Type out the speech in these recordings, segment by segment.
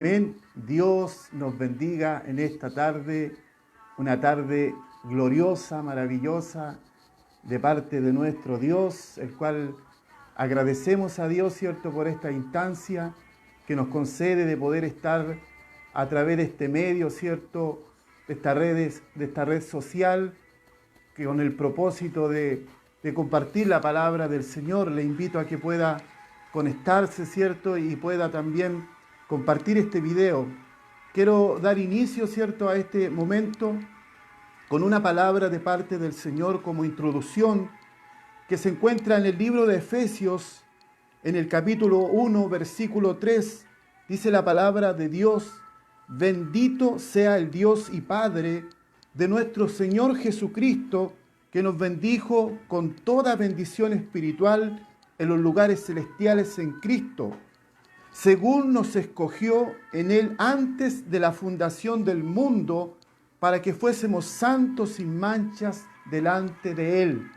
Amén. Dios nos bendiga en esta tarde, una tarde gloriosa, maravillosa, de parte de nuestro Dios, el cual agradecemos a Dios, ¿cierto?, por esta instancia que nos concede de poder estar a través de este medio, ¿cierto?, de esta red social, que con el propósito de compartir la palabra del Señor. Le invito a que pueda conectarse, ¿cierto?, y pueda también compartir este video. Quiero dar inicio, ¿cierto?, a este momento con una palabra de parte del Señor como introducción que se encuentra en el libro de Efesios, en el capítulo 1, versículo 3. Dice la palabra de Dios: bendito sea el Dios y Padre de nuestro Señor Jesucristo, que nos bendijo con toda bendición espiritual en los lugares celestiales en Cristo, según nos escogió en Él antes de la fundación del mundo, para que fuésemos santos sin manchas delante de Él.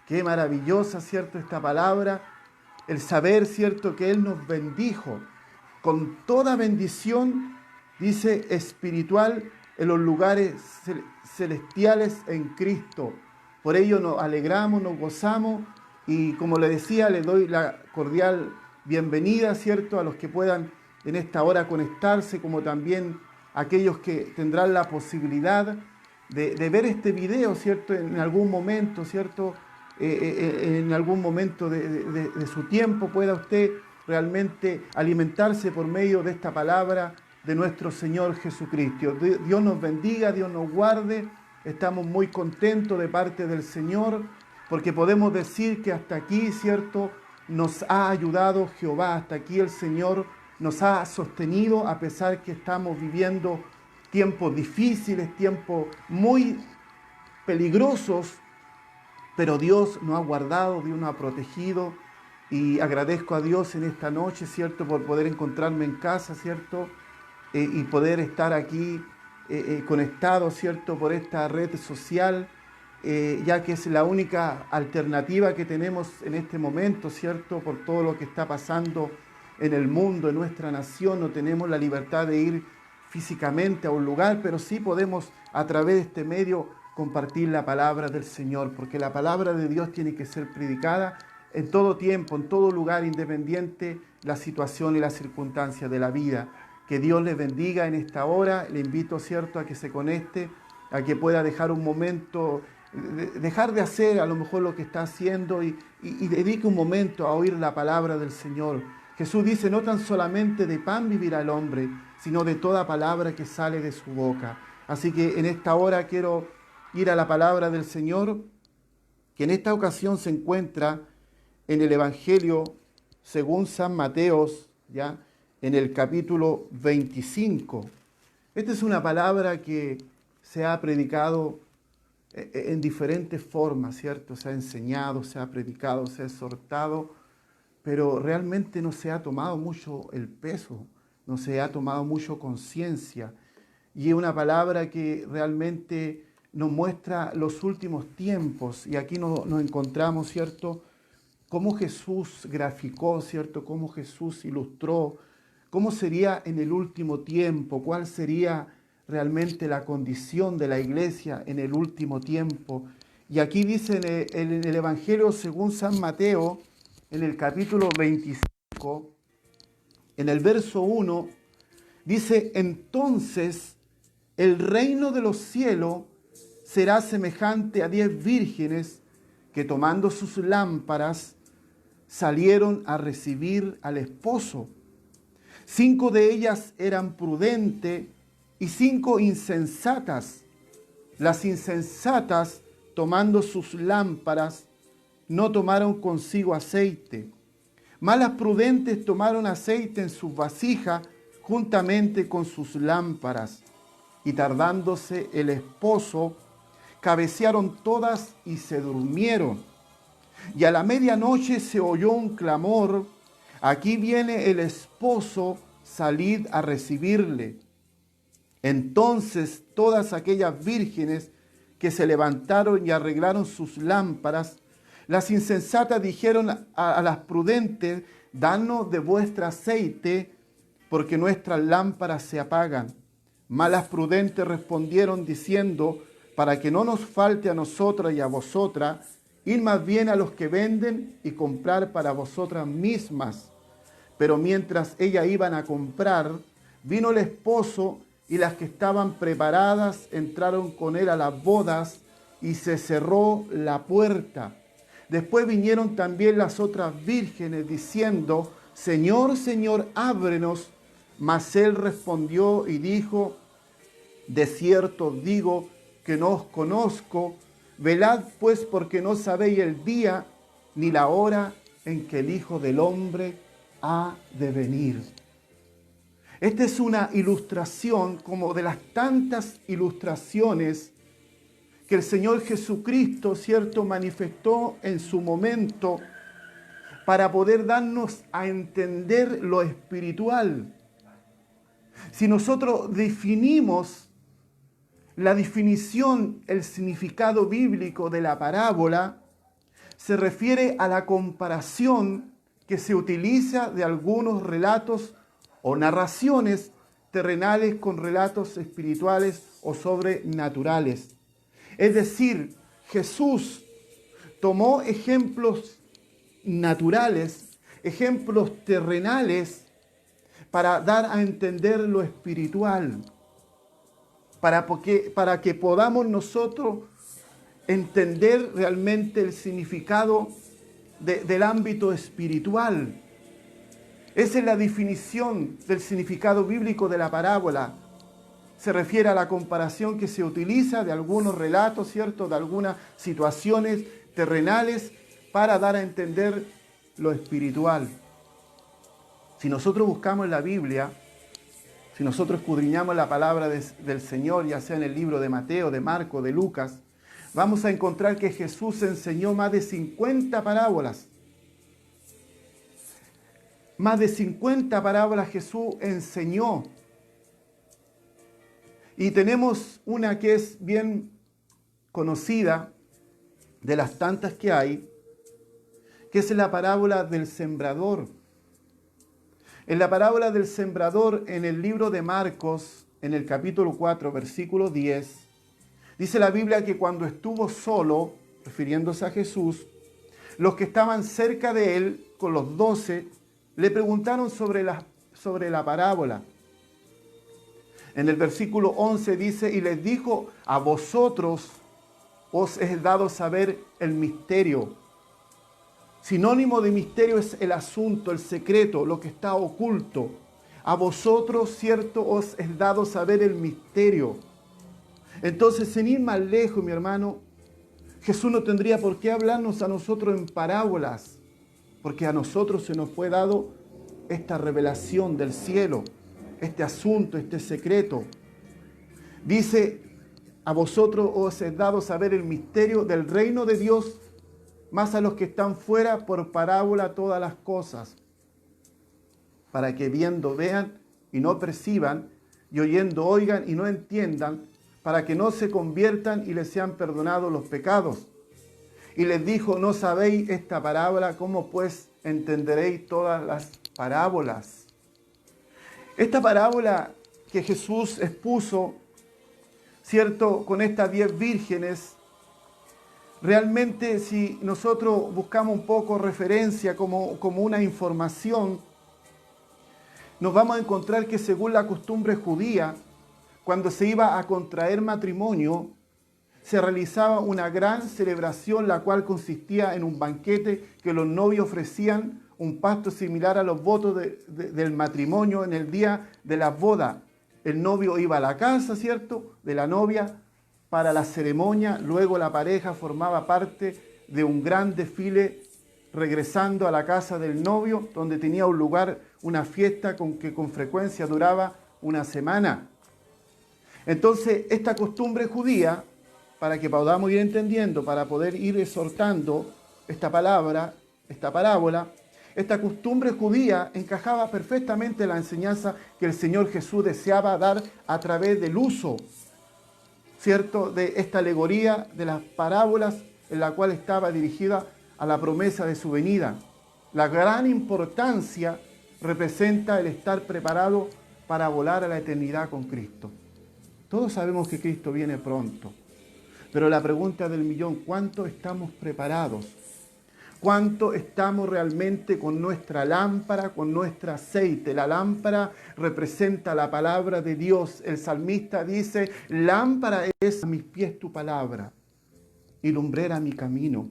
Qué maravillosa, ¿cierto?, esta palabra, el saber, ¿cierto?, que Él nos bendijo con toda bendición, dice, espiritual en los lugares celestiales en Cristo. Por ello nos alegramos, nos gozamos y, como le decía, le doy la cordial bienvenida, ¿cierto?, a los que puedan en esta hora conectarse, como también a aquellos que tendrán la posibilidad de ver este video, ¿cierto?, en algún momento, ¿cierto?, en algún momento de su tiempo pueda usted realmente alimentarse por medio de esta palabra de nuestro Señor Jesucristo. Dios nos bendiga, Dios nos guarde. Estamos muy contentos de parte del Señor porque podemos decir que hasta aquí, ¿cierto?, nos ha ayudado Jehová. Hasta aquí el Señor nos ha sostenido a pesar que estamos viviendo tiempos difíciles, tiempos muy peligrosos, pero Dios nos ha guardado, Dios nos ha protegido, y agradezco a Dios en esta noche, ¿cierto?, por poder encontrarme en casa, ¿cierto?, y poder estar aquí conectado, ¿cierto?, por esta red social, ya que es la única alternativa que tenemos en este momento, ¿cierto?, por todo lo que está pasando en el mundo, en nuestra nación. No tenemos la libertad de ir físicamente a un lugar, pero sí podemos a través de este medio compartir la palabra del Señor, porque la palabra de Dios tiene que ser predicada en todo tiempo, en todo lugar, independiente la situación y las circunstancias de la vida. Que Dios les bendiga en esta hora. Le invito, ¿cierto?, a que se conecte, a que pueda dejar un momento, dejar de hacer a lo mejor lo que está haciendo y dedique un momento a oír la palabra del Señor. Jesús dice: no tan solamente de pan vivirá el hombre, sino de toda palabra que sale de su boca. Así que en esta hora quiero ir a la palabra del Señor, que en esta ocasión se encuentra en el Evangelio según San Mateo, ¿ya?, en el capítulo 25. Esta es una palabra que se ha predicado en diferentes formas, ¿cierto? Se ha enseñado, se ha predicado, se ha exhortado, pero realmente no se ha tomado mucho el peso, no se ha tomado mucho conciencia. Y es una palabra que realmente nos muestra los últimos tiempos. Y aquí nos encontramos, ¿cierto?, cómo Jesús graficó, ¿cierto?, cómo Jesús ilustró cómo sería en el último tiempo, cuál sería realmente la condición de la iglesia en el último tiempo. Y aquí dice en el Evangelio según San Mateo, en el capítulo 25, en el verso 1, dice: entonces el reino de los cielos será semejante a 10 vírgenes que, tomando sus lámparas, salieron a recibir al esposo. 5 de ellas eran prudentes y 5 insensatas. Las insensatas, tomando sus lámparas, no tomaron consigo aceite. Mas las prudentes tomaron aceite en sus vasijas juntamente con sus lámparas. Y tardándose el esposo, cabecearon todas y se durmieron. Y a la medianoche se oyó un clamor: aquí viene el esposo, salid a recibirle. Entonces todas aquellas vírgenes que se levantaron y arreglaron sus lámparas, las insensatas dijeron a las prudentes: danos de vuestro aceite, porque nuestras lámparas se apagan. Mas las prudentes respondieron diciendo, para que no nos falte a nosotras y a vosotras, ir más bien a los que venden y comprar para vosotras mismas. Pero mientras ellas iban a comprar, vino el esposo, y las que estaban preparadas entraron con él a las bodas, y se cerró la puerta. Después vinieron también las otras vírgenes, diciendo, Señor, Señor, ábrenos. Mas él respondió y dijo, de cierto os digo que no os conozco. Velad pues, porque no sabéis el día ni la hora en que el Hijo del Hombre ha de venir. Esta es una ilustración como de las tantas ilustraciones que el Señor Jesucristo, ¿cierto?, manifestó en su momento para poder darnos a entender lo espiritual. Si nosotros definimos la definición, el significado bíblico de la parábola, se refiere a la comparación que se utiliza de algunos relatos o narraciones terrenales con relatos espirituales o sobrenaturales. Es decir, Jesús tomó ejemplos naturales, ejemplos terrenales, para dar a entender lo espiritual, para que podamos nosotros entender realmente el significado del ámbito espiritual. Esa es la definición del significado bíblico de la parábola. Se refiere a la comparación que se utiliza de algunos relatos, ¿cierto?, de algunas situaciones terrenales para dar a entender lo espiritual. Si nosotros buscamos en la Biblia, si nosotros escudriñamos la palabra del Señor, ya sea en el libro de Mateo, de Marcos, de Lucas, vamos a encontrar que Jesús enseñó más de 50 parábolas. Más de 50 parábolas Jesús enseñó. Y tenemos una que es bien conocida, de las tantas que hay, que es la parábola del sembrador. En la parábola del sembrador, en el libro de Marcos, en el capítulo 4, versículo 10, dice la Biblia que cuando estuvo solo, refiriéndose a Jesús, los que estaban cerca de él, con los 12, le preguntaron sobre la parábola. En el versículo 11 dice, y les dijo, a vosotros os es dado saber el misterio. Sinónimo de misterio es el asunto, el secreto, lo que está oculto. A vosotros, cierto, os es dado saber el misterio. Entonces, sin ir más lejos, mi hermano, Jesús no tendría por qué hablarnos a nosotros en parábolas, porque a nosotros se nos fue dado esta revelación del cielo, este asunto, este secreto. Dice, a vosotros os es dado saber el misterio del reino de Dios, más a los que están fuera por parábola todas las cosas, para que viendo vean y no perciban, y oyendo oigan y no entiendan, para que no se conviertan y les sean perdonados los pecados. Y les dijo, ¿no sabéis esta parábola? ¿Cómo pues entenderéis todas las parábolas? Esta parábola que Jesús expuso, ¿cierto?, con estas 10 vírgenes, realmente si nosotros buscamos un poco referencia como una información, nos vamos a encontrar que según la costumbre judía, cuando se iba a contraer matrimonio, se realizaba una gran celebración, la cual consistía en un banquete que los novios ofrecían un pasto similar a los votos del matrimonio en el día de la boda. El novio iba a la casa, ¿cierto?, de la novia para la ceremonia. Luego la pareja formaba parte de un gran desfile regresando a la casa del novio, donde tenía un lugar, una fiesta que con frecuencia duraba una semana. Entonces, esta costumbre judía, para que podamos ir entendiendo, para poder ir exhortando esta parábola, esta costumbre judía encajaba perfectamente en la enseñanza que el Señor Jesús deseaba dar a través del uso, ¿cierto?, de esta alegoría de las parábolas, en la cual estaba dirigida a la promesa de su venida. La gran importancia representa el estar preparado para volar a la eternidad con Cristo. Todos sabemos que Cristo viene pronto, pero la pregunta del millón, ¿cuánto estamos preparados? ¿Cuánto estamos realmente con nuestra lámpara, con nuestro aceite? La lámpara representa la palabra de Dios. El salmista dice, lámpara es a mis pies tu palabra y lumbrera mi camino.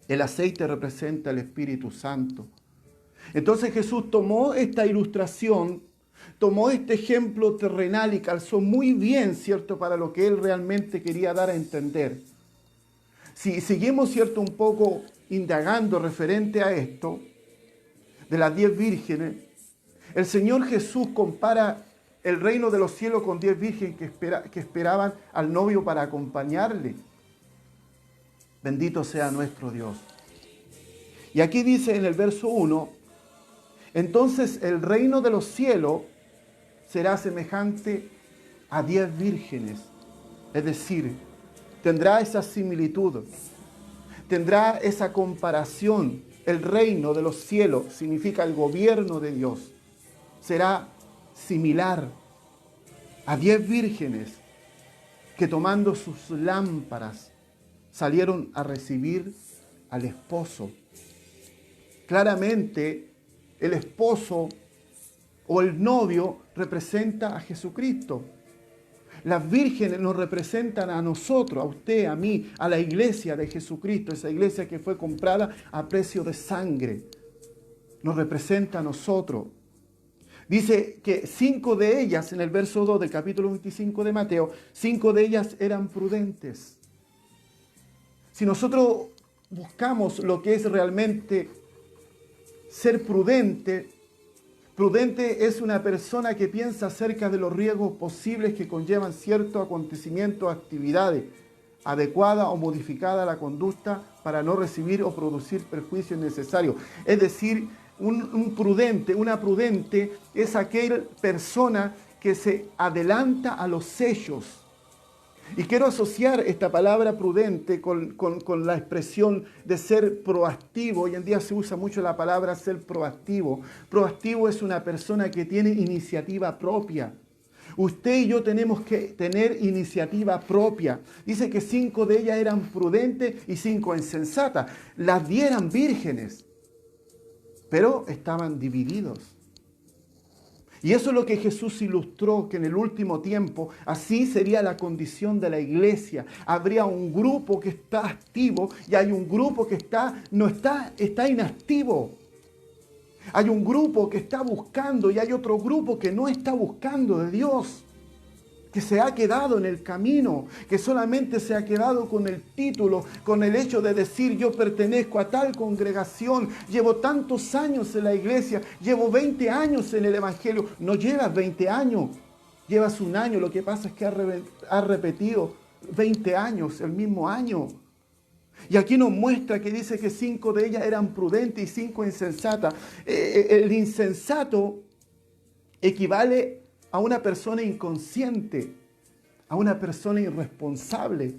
El aceite representa el Espíritu Santo. Entonces Jesús tomó esta ilustración, tomó este ejemplo terrenal y calzó muy bien, ¿cierto?, para lo que él realmente quería dar a entender. Si seguimos, ¿cierto?, un poco indagando referente a esto, de las 10 vírgenes, el Señor Jesús compara el reino de los cielos con 10 vírgenes que esperaban al novio para acompañarle. Bendito sea nuestro Dios. Y aquí dice en el verso 1, entonces el reino de los cielos será semejante a 10 vírgenes. Es decir, tendrá esa similitud, tendrá esa comparación. El reino de los cielos significa el gobierno de Dios. Será similar a 10 vírgenes que tomando sus lámparas salieron a recibir al esposo. Claramente, el esposo o el novio representa a Jesucristo. Las vírgenes nos representan a nosotros, a usted, a mí, a la iglesia de Jesucristo, esa iglesia que fue comprada a precio de sangre. Nos representa a nosotros. Dice que 5 de ellas, en el verso 2 del capítulo 25 de Mateo, 5 de ellas eran prudentes. Si nosotros buscamos lo que es realmente ser prudente, prudente es una persona que piensa acerca de los riesgos posibles que conllevan ciertos acontecimientos, actividades, adecuada o modificada la conducta para no recibir o producir perjuicios innecesarios. Es decir, una prudente es aquella persona que se adelanta a los hechos. Y quiero asociar esta palabra prudente con la expresión de ser proactivo. Hoy en día se usa mucho la palabra ser proactivo. Proactivo es una persona que tiene iniciativa propia. Usted y yo tenemos que tener iniciativa propia. Dice que 5 de ellas eran prudentes y 5 insensatas. Las 10 eran vírgenes, pero estaban divididos. Y eso es lo que Jesús ilustró, que en el último tiempo así sería la condición de la iglesia. Habría un grupo que está activo y hay un grupo que está inactivo. Hay un grupo que está buscando y hay otro grupo que no está buscando de Dios, que se ha quedado en el camino, que solamente se ha quedado con el título, con el hecho de decir yo pertenezco a tal congregación, llevo tantos años en la iglesia, llevo 20 años en el evangelio. No llevas 20 años, llevas un año, lo que pasa es que has repetido 20 años, el mismo año. Y aquí nos muestra que dice que 5 de ellas eran prudentes y 5 insensatas. El insensato equivale a una persona inconsciente, a una persona irresponsable,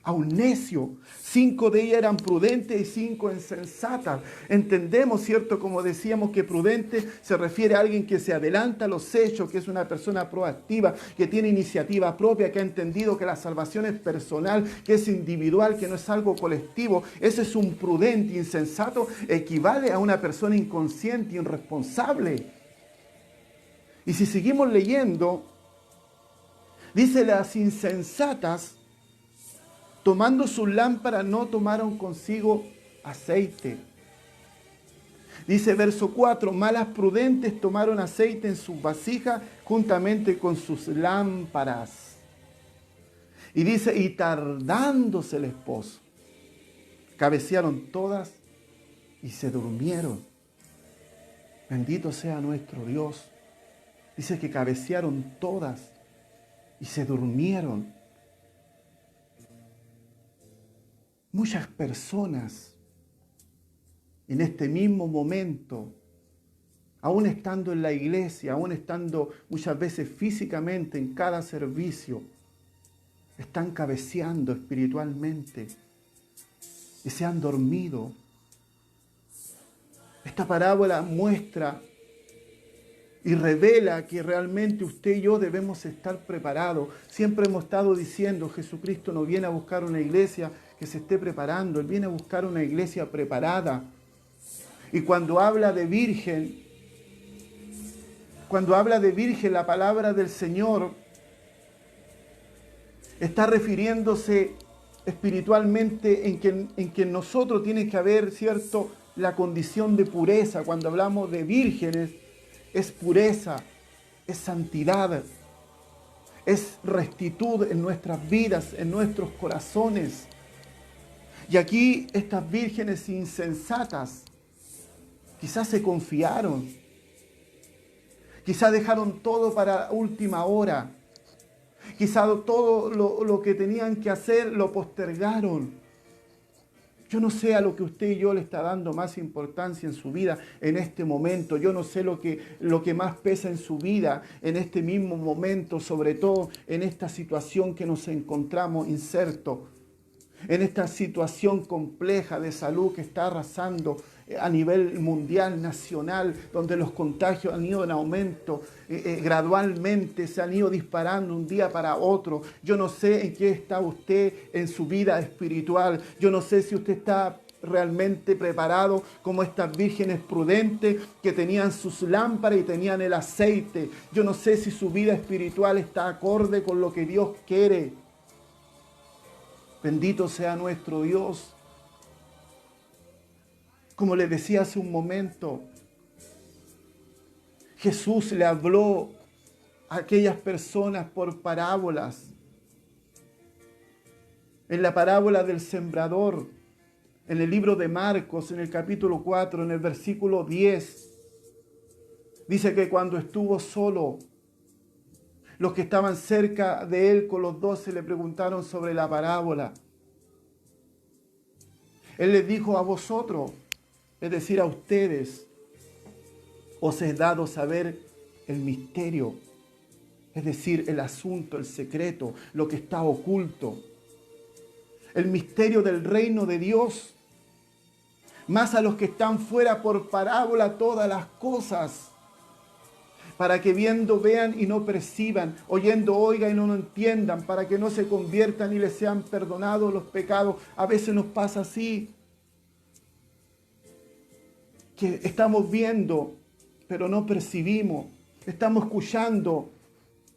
a un necio. 5 de ellas eran prudentes y 5 insensatas. Entendemos, ¿cierto? Como decíamos, que prudente se refiere a alguien que se adelanta a los hechos, que es una persona proactiva, que tiene iniciativa propia, que ha entendido que la salvación es personal, que es individual, que no es algo colectivo. Ese es un prudente. Insensato equivale a una persona inconsciente, irresponsable. Y si seguimos leyendo, dice las insensatas, tomando sus lámparas, no tomaron consigo aceite. Dice verso 4, malas prudentes tomaron aceite en sus vasijas juntamente con sus lámparas. Y dice, y tardándose el esposo, cabecearon todas y se durmieron. Bendito sea nuestro Dios. Dice que cabecearon todas y se durmieron. Muchas personas en este mismo momento, aún estando en la iglesia, aún estando muchas veces físicamente en cada servicio, están cabeceando espiritualmente y se han dormido. Esta parábola muestra y revela que realmente usted y yo debemos estar preparados. Siempre hemos estado diciendo, Jesucristo no viene a buscar una iglesia que se esté preparando, Él viene a buscar una iglesia preparada. Y cuando habla de virgen, la palabra del Señor está refiriéndose espiritualmente en que en nosotros tiene que haber, ¿cierto?, la condición de pureza. Cuando hablamos de vírgenes, es pureza, es santidad, es rectitud en nuestras vidas, en nuestros corazones. Y aquí estas vírgenes insensatas quizás se confiaron, quizás dejaron todo para última hora, quizás todo lo que tenían que hacer lo postergaron. Yo no sé a lo que usted y yo le está dando más importancia en su vida en este momento. Yo no sé lo que más pesa en su vida en este mismo momento, sobre todo en esta situación que nos encontramos insertos, en esta situación compleja de salud que está arrasando a nivel mundial, nacional, donde los contagios han ido en aumento, gradualmente se han ido disparando un día para otro. Yo no sé en qué está usted en su vida espiritual. Yo no sé si usted está realmente preparado como estas vírgenes prudentes que tenían sus lámparas y tenían el aceite. Yo no sé si su vida espiritual está acorde con lo que Dios quiere. Bendito sea nuestro Dios. Como le decía hace un momento, Jesús le habló a aquellas personas por parábolas. En la parábola del sembrador, en el libro de Marcos, en el capítulo 4, en el versículo 10, dice que cuando estuvo solo, los que estaban cerca de él con los 12 le preguntaron sobre la parábola. Él les dijo: a vosotros, es decir, a ustedes, os he dado saber el misterio, es decir, el asunto, el secreto, lo que está oculto, el misterio del reino de Dios. Más a los que están fuera por parábola todas las cosas, para que viendo vean y no perciban, oyendo oigan y no entiendan, para que no se conviertan y les sean perdonados los pecados. A veces nos pasa así, que estamos viendo, pero no percibimos. Estamos escuchando,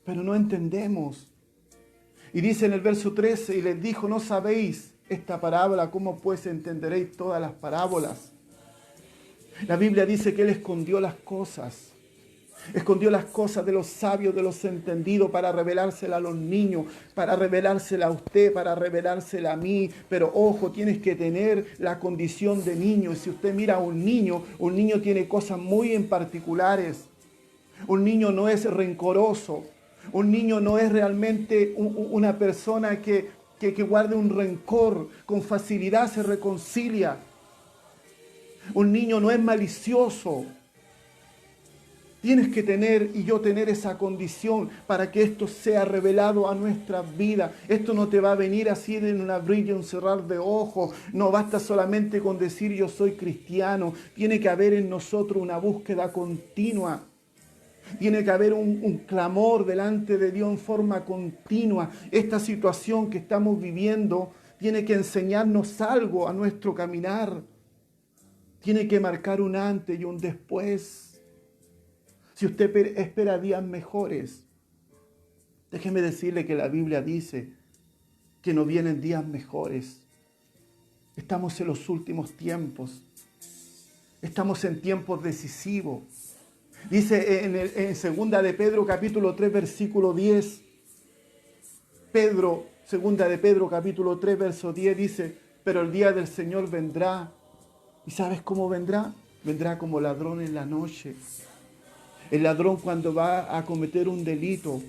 pero no entendemos. Y dice en el verso 13, y les dijo: ¿no sabéis esta parábola? ¿Cómo pues entenderéis todas las parábolas? La Biblia dice que Él escondió las cosas. Escondió las cosas de los sabios, de los entendidos, para revelárselas a los niños, para revelársela a usted, para revelársela a mí. Pero ojo, tienes que tener la condición de niño. Y si usted mira a un niño tiene cosas muy en particulares. Un niño no es rencoroso. Un niño no es realmente una persona que guarde un rencor. Con facilidad se reconcilia. Un niño no es malicioso. Tienes que tener y yo tener esa condición para que esto sea revelado a nuestras vidas. Esto no te va a venir así en un abrir y un cerrar de ojos. No basta solamente con decir yo soy cristiano. Tiene que haber en nosotros una búsqueda continua. Tiene que haber un clamor delante de Dios en forma continua. Esta situación que estamos viviendo tiene que enseñarnos algo a nuestro caminar. Tiene que marcar un antes y un después. Si usted espera días mejores, déjeme decirle que la Biblia dice que no vienen días mejores. Estamos en los últimos tiempos. Estamos en tiempos decisivos. Dice en 2 de Pedro capítulo 3 versículo 10. Segunda de Pedro capítulo 3 verso 10 dice: pero el día del Señor vendrá. ¿Y sabes cómo vendrá? Vendrá como ladrón en la noche. El ladrón, cuando va a cometer un delito,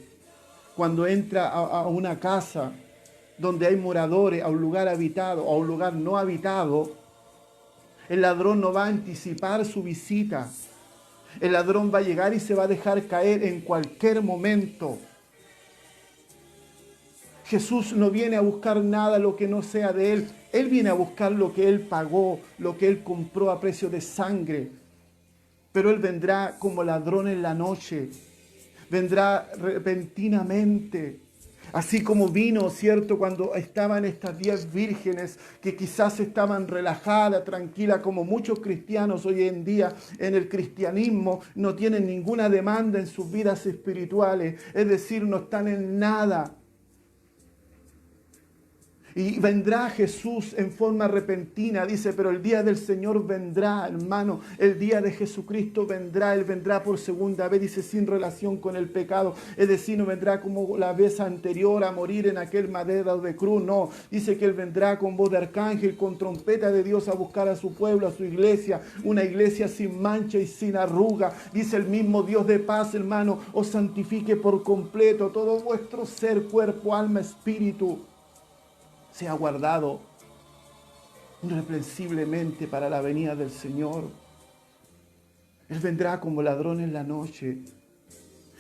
cuando entra a una casa donde hay moradores, a un lugar habitado o a un lugar no habitado, el ladrón no va a anticipar su visita. El ladrón va a llegar y se va a dejar caer en cualquier momento. Jesús no viene a buscar nada lo que no sea de Él. Él viene a buscar lo que Él pagó, lo que Él compró a precio de sangre. pero Él vendrá como ladrón en la noche, vendrá repentinamente. Así como vino, ¿cierto? Cuando estaban estas 10 vírgenes que quizás estaban relajadas, tranquilas, como muchos cristianos hoy en día en el cristianismo no tienen ninguna demanda en sus vidas espirituales, es decir, no están en nada. Y vendrá Jesús en forma repentina, dice, pero el día del Señor vendrá, hermano. El día de Jesucristo vendrá, Él vendrá por segunda vez, dice, sin relación con el pecado. Es decir, no vendrá como la vez anterior a morir en aquel madero de cruz, no. Dice que Él vendrá con voz de arcángel, con trompeta de Dios a buscar a su pueblo, a su iglesia. Una iglesia sin mancha y sin arruga. Dice el mismo Dios de paz, hermano, os santifique por completo todo vuestro ser, cuerpo, alma, espíritu. Sea guardado irreprensiblemente para la venida del Señor. Él vendrá como ladrón en la noche,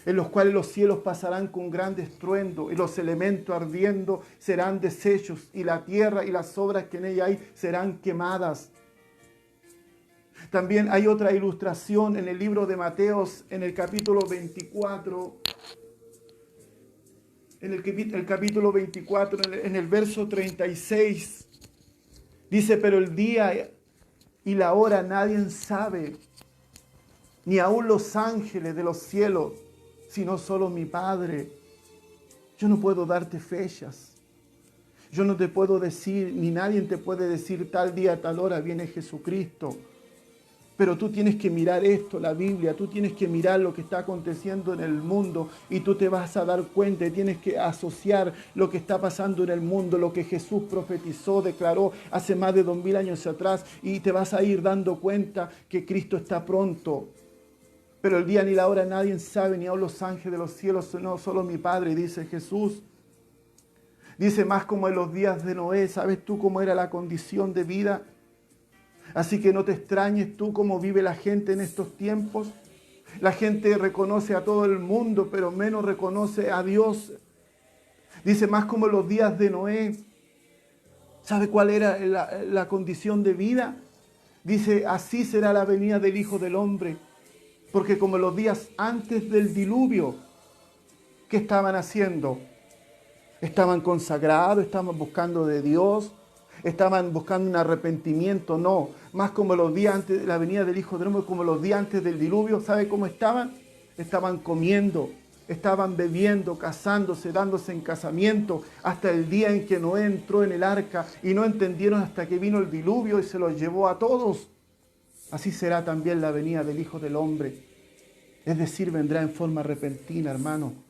en los cuales los cielos pasarán con gran estruendo y los elementos ardiendo serán deshechos y la tierra y las obras que en ella hay serán quemadas. También hay otra ilustración en el libro de Mateos, en el capítulo 24, en el capítulo 24, en el verso 36, dice, pero el día y la hora nadie sabe, ni aun los ángeles de los cielos, sino solo mi Padre. Yo no puedo darte fechas. Yo no te puedo decir, ni nadie te puede decir tal día, tal hora viene Jesucristo. Pero tú tienes que mirar esto, la Biblia, tú tienes que mirar lo que está aconteciendo en el mundo y tú te vas a dar cuenta y tienes que asociar lo que está pasando en el mundo, lo que Jesús profetizó, declaró hace más de 2000 años atrás y te vas a ir dando cuenta que Cristo está pronto. Pero el día ni la hora nadie sabe, ni aun los ángeles de los cielos, sino solo mi Padre, dice Jesús. Dice más como en los días de Noé, ¿sabes tú cómo era la condición de vida? Así que no te extrañes tú cómo vive la gente en estos tiempos. La gente reconoce a todo el mundo, pero menos reconoce a Dios. Dice más como los días de Noé. ¿Sabe cuál era la condición de vida? Dice, así será la venida del Hijo del Hombre. Porque como los días antes del diluvio, ¿qué estaban haciendo? Estaban consagrados, estaban buscando de Dios. Estaban buscando un arrepentimiento, no. Más como los días antes de la venida del Hijo del Hombre, como los días antes del diluvio. ¿Sabe cómo estaban? Estaban comiendo, estaban bebiendo, casándose, dándose en casamiento, hasta el día en que Noé entró en el arca y no entendieron hasta que vino el diluvio y se los llevó a todos. Así será también la venida del Hijo del Hombre. Es decir, vendrá en forma repentina, hermano.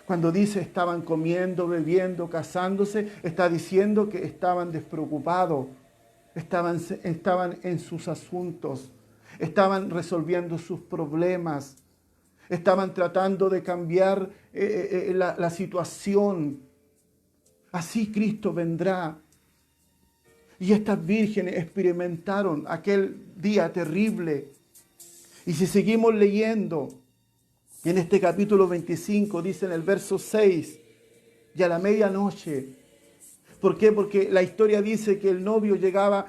Cuando dice estaban comiendo, bebiendo, casándose, está diciendo que estaban despreocupados, estaban en sus asuntos, estaban resolviendo sus problemas, estaban tratando de cambiar la situación. Así Cristo vendrá. Y estas vírgenes experimentaron aquel día terrible. Y si seguimos leyendo, y en este capítulo 25 dice en el verso 6, y a la medianoche. ¿Por qué? Porque la historia dice que el novio llegaba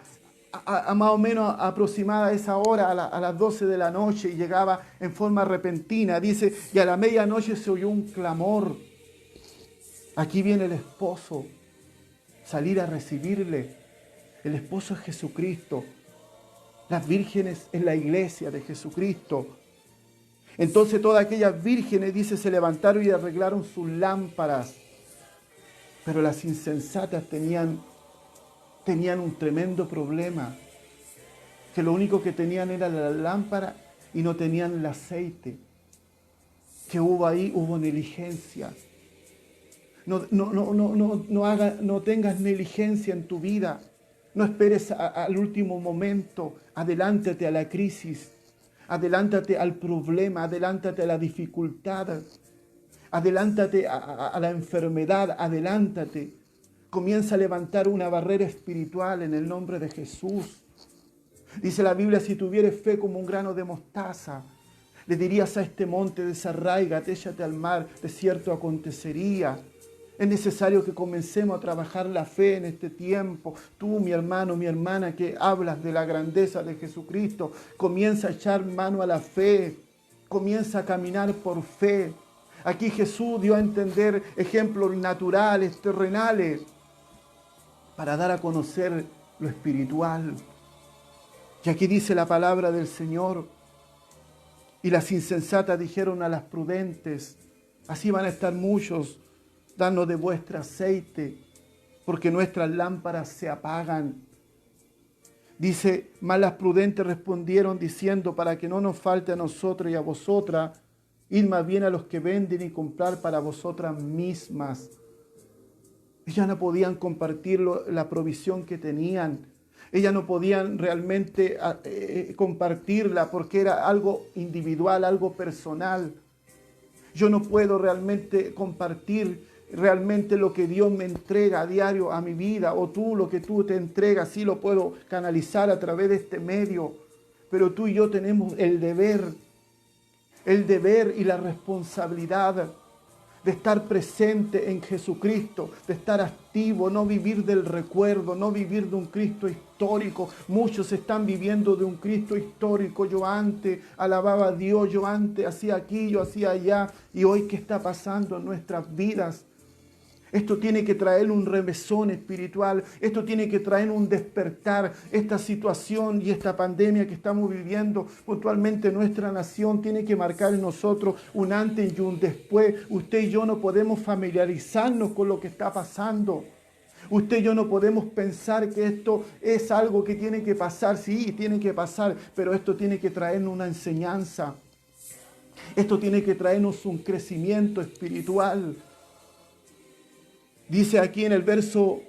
a más o menos aproximada a esa hora, a las 12 de la noche, y llegaba en forma repentina. Dice, y a la medianoche se oyó un clamor. Aquí viene el esposo, salir a recibirle. El esposo es Jesucristo. Las vírgenes en la iglesia de Jesucristo. Entonces todas aquellas vírgenes, dice, se levantaron y arreglaron sus lámparas. Pero las insensatas tenían un tremendo problema. Que lo único que tenían era la lámpara y no tenían el aceite. Que hubo negligencia. No tengas negligencia en tu vida. No esperes al último momento. Adelántate a la crisis. Adelántate al problema, adelántate a la dificultad, adelántate a la enfermedad, adelántate. Comienza a levantar una barrera espiritual en el nombre de Jesús. Dice la Biblia, si tuvieres fe como un grano de mostaza, le dirías a este monte, desarráigate, échate al mar, de cierto acontecería. Es necesario que comencemos a trabajar la fe en este tiempo. Tú, mi hermano, mi hermana, que hablas de la grandeza de Jesucristo, comienza a echar mano a la fe, comienza a caminar por fe. Aquí Jesús dio a entender ejemplos naturales, terrenales, para dar a conocer lo espiritual. Y aquí dice la palabra del Señor: y las insensatas dijeron a las prudentes, así van a estar muchos, danos de vuestro aceite, porque nuestras lámparas se apagan. Dice, mas las prudentes respondieron diciendo, para que no nos falte a nosotros y a vosotras, id más bien a los que venden y comprar para vosotras mismas. Ellas no podían compartir la provisión que tenían. Ellas no podían realmente compartirla porque era algo individual, algo personal. Yo no puedo realmente compartir realmente lo que Dios me entrega a diario a mi vida, o tú lo que tú te entregas, sí lo puedo canalizar a través de este medio, pero tú y yo tenemos el deber y la responsabilidad de estar presente en Jesucristo, de estar activo, no vivir del recuerdo, no vivir de un Cristo histórico. Muchos están viviendo de un Cristo histórico. Yo antes alababa a Dios, yo antes hacía aquí, yo hacía allá. Y hoy, ¿qué está pasando en nuestras vidas? Esto tiene que traer un remesón espiritual, esto tiene que traer un despertar. Esta situación y esta pandemia que estamos viviendo puntualmente en nuestra nación tiene que marcar en nosotros un antes y un después. Usted y yo no podemos familiarizarnos con lo que está pasando. Usted y yo no podemos pensar que esto es algo que tiene que pasar. Sí, tiene que pasar, pero esto tiene que traernos una enseñanza. Esto tiene que traernos un crecimiento espiritual. Dice aquí en el verso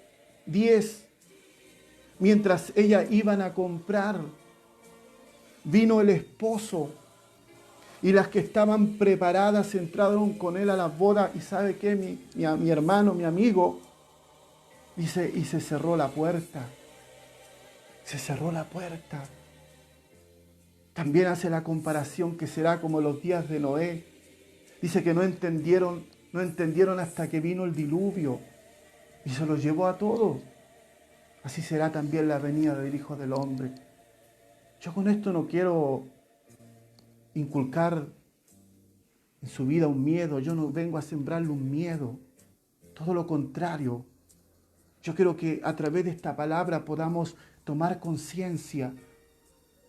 10, mientras ellas iban a comprar, vino el esposo y las que estaban preparadas entraron con él a las bodas. ¿Y sabe qué? Mi hermano, mi amigo, dice, y se cerró la puerta. Se cerró la puerta. También hace la comparación que será como los días de Noé. Dice que no entendieron hasta que vino el diluvio y se los llevó a todos. Así será también la venida del Hijo del Hombre. Yo con esto no quiero inculcar en su vida un miedo. Yo no vengo a sembrarle un miedo. Todo lo contrario. Yo quiero que a través de esta palabra podamos tomar conciencia.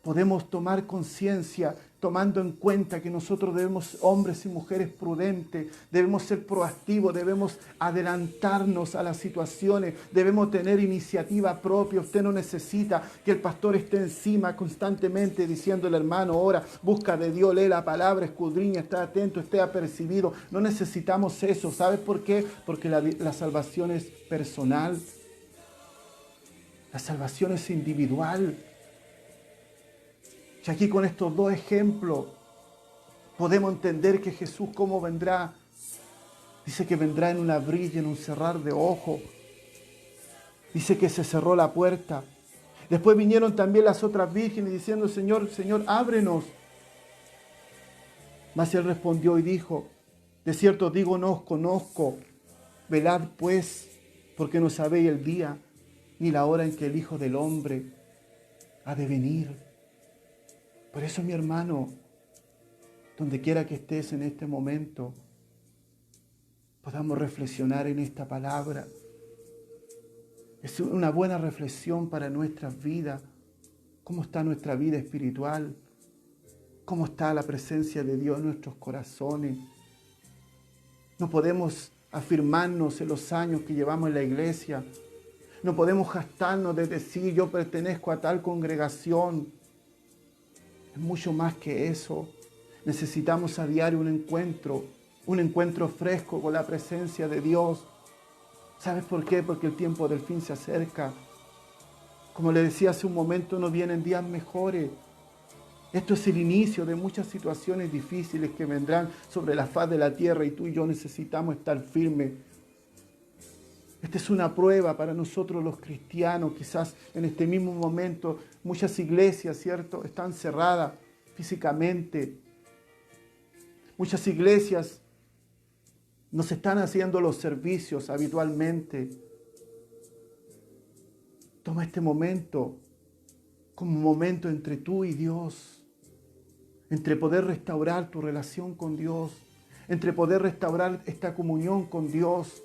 Podemos tomar conciencia tomando en cuenta que nosotros debemos, hombres y mujeres prudentes, debemos ser proactivos, debemos adelantarnos a las situaciones, debemos tener iniciativa propia. Usted no necesita que el pastor esté encima constantemente diciéndole, hermano, ora, busca de Dios, lee la palabra, escudriña, está atento, esté apercibido. No necesitamos eso. ¿Sabes por qué? Porque la salvación es personal. La salvación es individual. Y aquí con estos dos ejemplos podemos entender que Jesús cómo vendrá. Dice que vendrá en un abrir y en un cerrar de ojos. Dice que se cerró la puerta. Después vinieron también las otras vírgenes diciendo, Señor, Señor, ábrenos. Mas él respondió y dijo, de cierto digo, no os conozco. Velad pues, porque no sabéis el día ni la hora en que el Hijo del Hombre ha de venir. Por eso, mi hermano, donde quiera que estés en este momento, podamos reflexionar en esta palabra. Es una buena reflexión para nuestras vidas. ¿Cómo está nuestra vida espiritual? ¿Cómo está la presencia de Dios en nuestros corazones? No podemos afirmarnos en los años que llevamos en la iglesia. No podemos jactarnos de decir, yo pertenezco a tal congregación. Es mucho más que eso. Necesitamos a diario un encuentro fresco con la presencia de Dios. ¿Sabes por qué? Porque el tiempo del fin se acerca. Como le decía hace un momento, no vienen días mejores. Esto es el inicio de muchas situaciones difíciles que vendrán sobre la faz de la tierra y tú y yo necesitamos estar firmes. Esta es una prueba para nosotros los cristianos. Quizás en este mismo momento muchas iglesias, ¿cierto?, están cerradas físicamente. Muchas iglesias no se están haciendo los servicios habitualmente. Toma este momento como un momento entre tú y Dios, entre poder restaurar tu relación con Dios, entre poder restaurar esta comunión con Dios.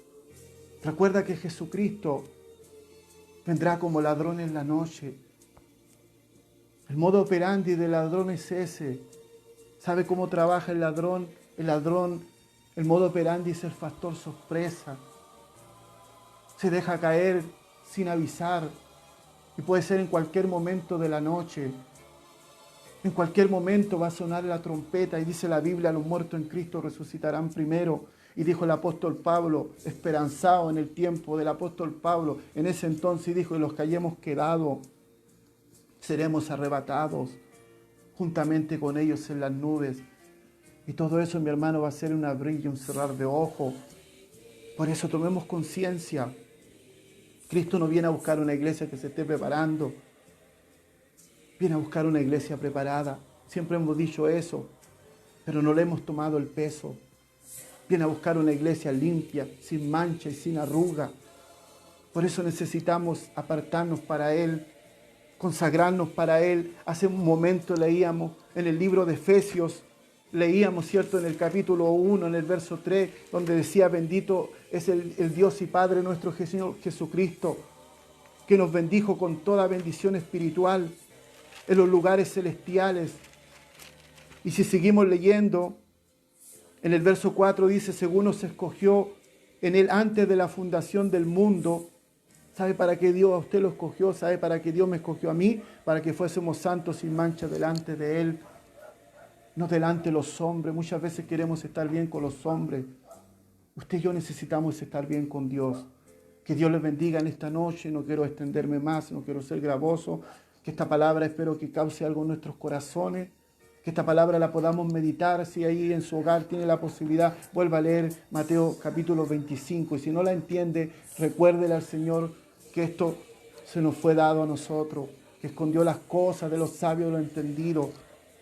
Recuerda que Jesucristo vendrá como ladrón en la noche. El modo operandi del ladrón es ese. ¿Sabe cómo trabaja el ladrón? El modo operandi es el factor sorpresa. Se deja caer sin avisar y puede ser en cualquier momento de la noche. En cualquier momento va a sonar la trompeta y dice la Biblia, los muertos en Cristo resucitarán primero. Y dijo el apóstol Pablo, esperanzado en el tiempo del apóstol Pablo, en ese entonces dijo, y los que hayamos quedado, seremos arrebatados juntamente con ellos en las nubes. Y todo eso, mi hermano, va a ser un abrir y un cerrar de ojos. Por eso tomemos conciencia. Cristo no viene a buscar una iglesia que se esté preparando. Viene a buscar una iglesia preparada. Siempre hemos dicho eso, pero no le hemos tomado el peso. Viene a buscar una iglesia limpia, sin mancha y sin arruga. Por eso necesitamos apartarnos para Él, consagrarnos para Él. Hace un momento leíamos en el libro de Efesios, leíamos, ¿cierto?, en el capítulo 1, en el verso 3, donde decía, bendito es el Dios y Padre nuestro Señor Jesucristo, que nos bendijo con toda bendición espiritual en los lugares celestiales. Y si seguimos leyendo, en el verso 4 dice, según nos escogió en Él antes de la fundación del mundo. ¿Sabe para qué Dios a usted lo escogió? ¿Sabe para qué Dios me escogió a mí? Para que fuésemos santos sin mancha delante de Él, no delante de los hombres. Muchas veces queremos estar bien con los hombres. Usted y yo necesitamos estar bien con Dios. Que Dios les bendiga en esta noche. No quiero extenderme más, no quiero ser gravoso. Que esta palabra espero que cause algo en nuestros corazones. Que esta palabra la podamos meditar. Si ahí en su hogar tiene la posibilidad, vuelva a leer Mateo capítulo 25. Y si no la entiende, recuérdele al Señor que esto se nos fue dado a nosotros, que escondió las cosas de los sabios y los entendidos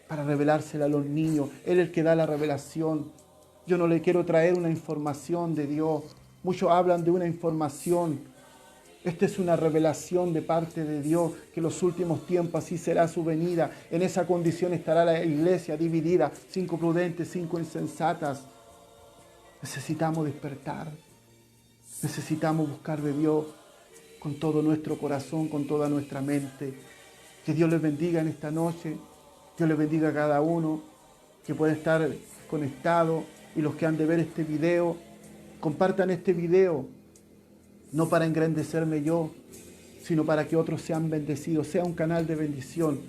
para revelársela a los niños. Él es el que da la revelación. Yo no le quiero traer una información de Dios. Muchos hablan de una información. Esta es una revelación de parte de Dios, que en los últimos tiempos así será su venida. En esa condición estará la iglesia dividida, 5 prudentes, 5 insensatas. Necesitamos despertar. Necesitamos buscar de Dios con todo nuestro corazón, con toda nuestra mente. Que Dios les bendiga en esta noche. Dios les bendiga a cada uno que puede estar conectado, y los que han de ver este video, compartan este video, no para engrandecerme yo, sino para que otros sean bendecidos, sea un canal de bendición.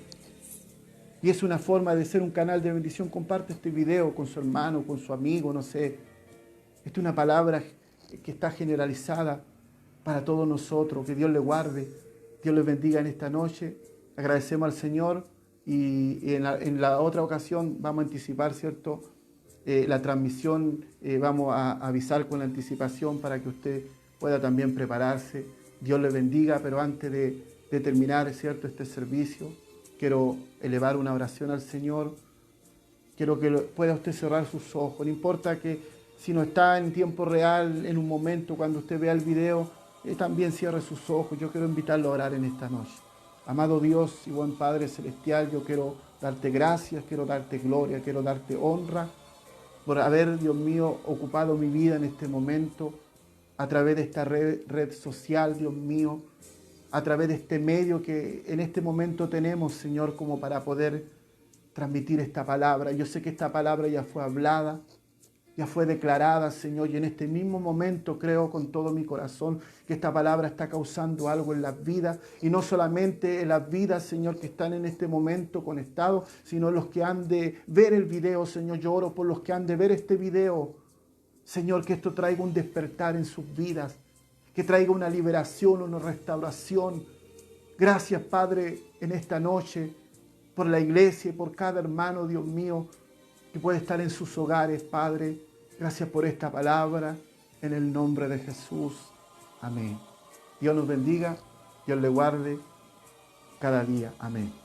Y es una forma de ser un canal de bendición. Comparte este video con su hermano, con su amigo, no sé. Esta es una palabra que está generalizada para todos nosotros. Que Dios le guarde, Dios les bendiga en esta noche. Agradecemos al Señor y en la otra ocasión vamos a anticipar, ¿cierto?, la transmisión. Vamos a avisar con la anticipación para que usted pueda también prepararse. Dios le bendiga, pero antes de terminar, ¿cierto?, este servicio, quiero elevar una oración al Señor. Quiero que pueda usted cerrar sus ojos. No importa que si no está en tiempo real, en un momento, cuando usted vea el video, también cierre sus ojos. Yo quiero invitarlo a orar en esta noche. Amado Dios y buen Padre Celestial, yo quiero darte gracias, quiero darte gloria, quiero darte honra por haber, Dios mío, ocupado mi vida en este momento a través de esta red social, Dios mío, a través de este medio que en este momento tenemos, Señor, como para poder transmitir esta palabra. Yo sé que esta palabra ya fue hablada, ya fue declarada, Señor, y en este mismo momento creo con todo mi corazón que esta palabra está causando algo en las vidas, y no solamente en las vidas, Señor, que están en este momento conectados, sino los que han de ver el video, Señor. Yo oro por los que han de ver este video, Señor, que esto traiga un despertar en sus vidas, que traiga una liberación, una restauración. Gracias, Padre, en esta noche, por la iglesia y por cada hermano, Dios mío, que puede estar en sus hogares, Padre. Gracias por esta palabra, en el nombre de Jesús. Amén. Dios nos bendiga, Dios le guarde cada día. Amén.